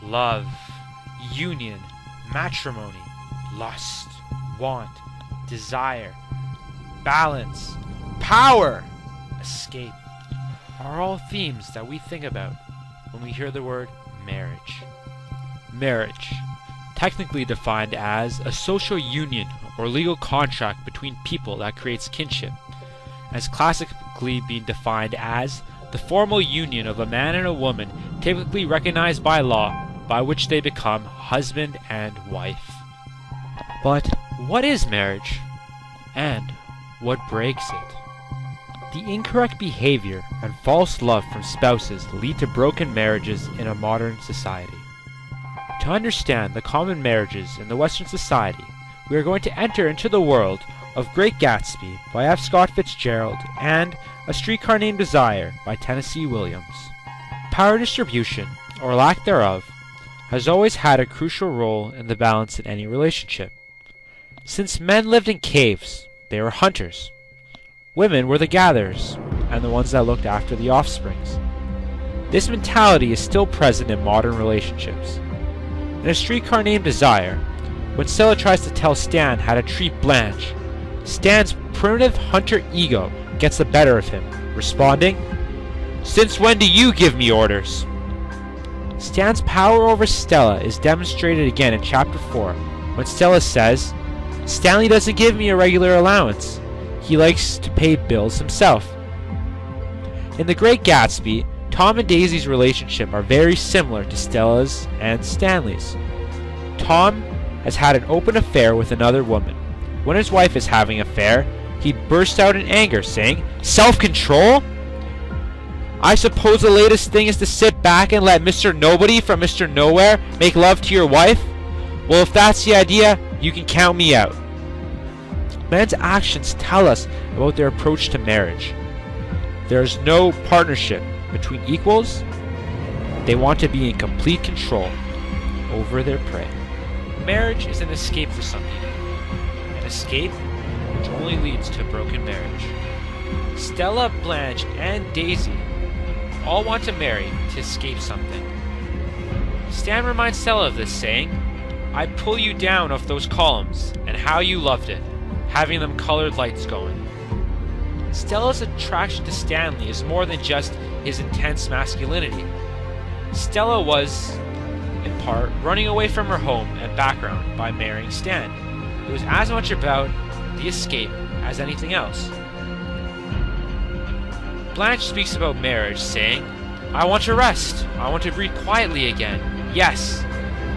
love, union, matrimony, lust, want, desire, balance, power, escape are all themes that we think about when we hear the word marriage. Marriage, technically defined as a social union or legal contract between people that creates kinship, has classically been defined as the formal union of a man and a woman typically recognized by law, by which they become husband and wife. But what is marriage? And what breaks it? The incorrect behavior and false love from spouses lead to broken marriages in a modern society. To understand the common marriages in the Western society, we are going to enter into the world of Great Gatsby by F. Scott Fitzgerald and A Streetcar Named Desire by Tennessee Williams. Power distribution, or lack thereof, has always had a crucial role in the balance in any relationship. Since men lived in caves, they were hunters. Women were the gatherers, and the ones that looked after the offsprings. This mentality is still present in modern relationships. In A Streetcar Named Desire, when Stella tries to tell Stan how to treat Blanche, Stan's primitive hunter ego gets the better of him, responding, "Since when do you give me orders?" Stan's power over Stella is demonstrated again in Chapter 4, when Stella says, "Stanley doesn't give me a regular allowance. He likes to pay bills himself." In The Great Gatsby, Tom and Daisy's relationship are very similar to Stella's and Stanley's. Tom has had an open affair with another woman. When his wife is having an affair, he bursts out in anger, saying, "Self-control? I suppose the latest thing is to sit back and let Mr. Nobody from Mr. Nowhere make love to your wife? Well, if that's the idea, you can count me out." Men's actions tell us about their approach to marriage. There is no partnership between equals. They want to be in complete control over their prey. Marriage is an escape for some people. An escape which only leads to a broken marriage. Stella, Blanche, and Daisy all want to marry to escape something. Stan reminds Stella of this, saying, "I pull you down off those columns, and how you loved it, having them colored lights going." Stella's attraction to Stanley is more than just his intense masculinity. Stella was, in part, running away from her home and background by marrying Stan. It was as much about the escape as anything else. Blanche speaks about marriage, saying, "I want to rest. I want to breathe quietly again. Yes,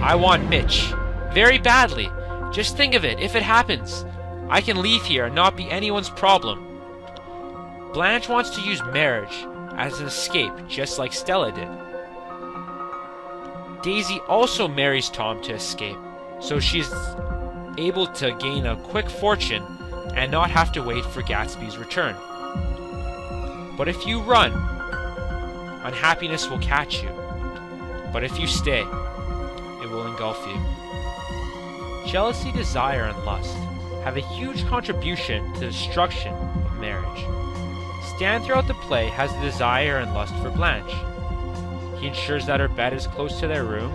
I want Mitch. Very badly. Just think of it, if it happens. I can leave here and not be anyone's problem." Blanche wants to use marriage as an escape, just like Stella did. Daisy also marries Tom to escape, so she's able to gain a quick fortune and not have to wait for Gatsby's return. But if you run, unhappiness will catch you. But if you stay, it will engulf you. Jealousy, desire, and lust have a huge contribution to the destruction of marriage. Stan throughout the play has the desire and lust for Blanche. He ensures that her bed is close to their room,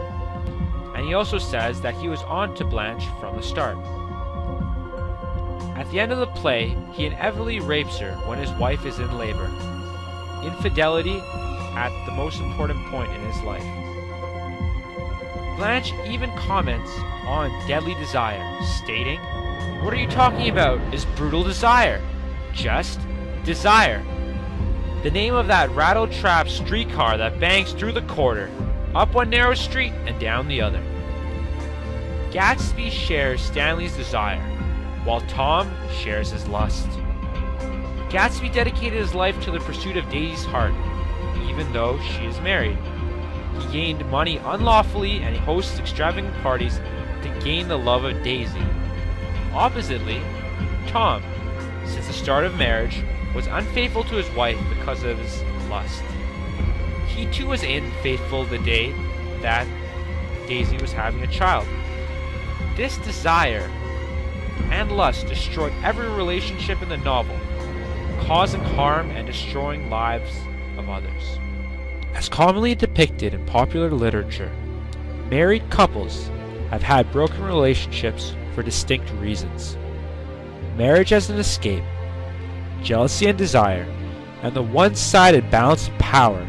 and he also says that he was on to Blanche from the start. At the end of the play, he inevitably rapes her when his wife is in labor. Infidelity at the most important point in his life. Blanche even comments on deadly desire, stating, "What are you talking about? Is brutal desire? Just desire. The name of that rattle-trap streetcar that bangs through the corner, up one narrow street and down the other." Gatsby shares Stanley's desire, while Tom shares his lust. Gatsby dedicated his life to the pursuit of Daisy's heart, even though she is married. He gained money unlawfully and he hosts extravagant parties to gain the love of Daisy. Oppositely, Tom, since the start of marriage, was unfaithful to his wife because of his lust. He too was unfaithful the day that Daisy was having a child. This desire and lust destroyed every relationship in the novel, causing harm and destroying lives of others. As commonly depicted in popular literature, Married couples have had broken relationships for distinct reasons. Marriage as an escape, jealousy and desire, and the one-sided balance of power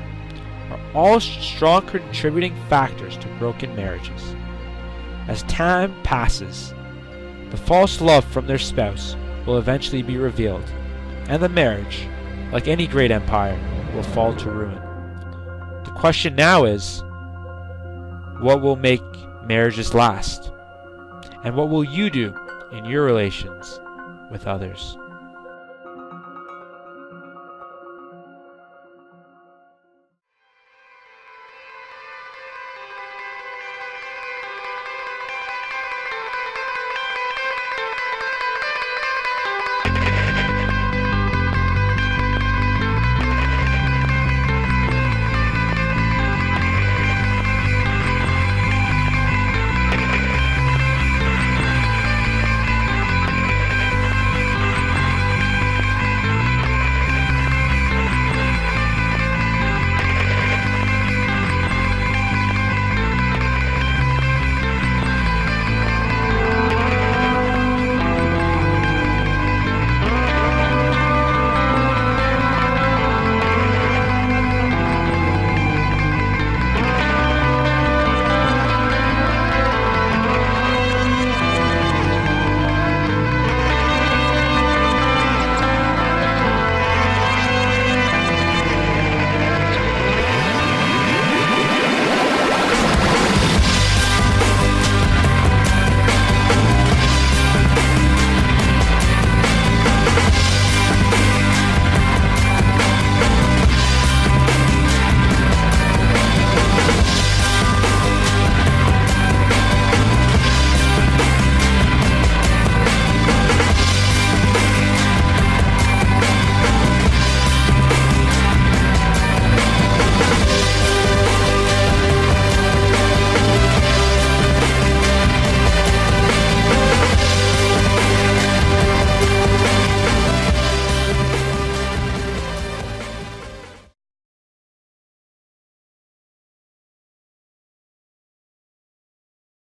are all strong contributing factors to broken marriages. As time passes, the false love from their spouse will eventually be revealed, and the marriage, like any great empire, will fall to ruin. The question now is, what will make marriages last? And what will you do in your relations with others?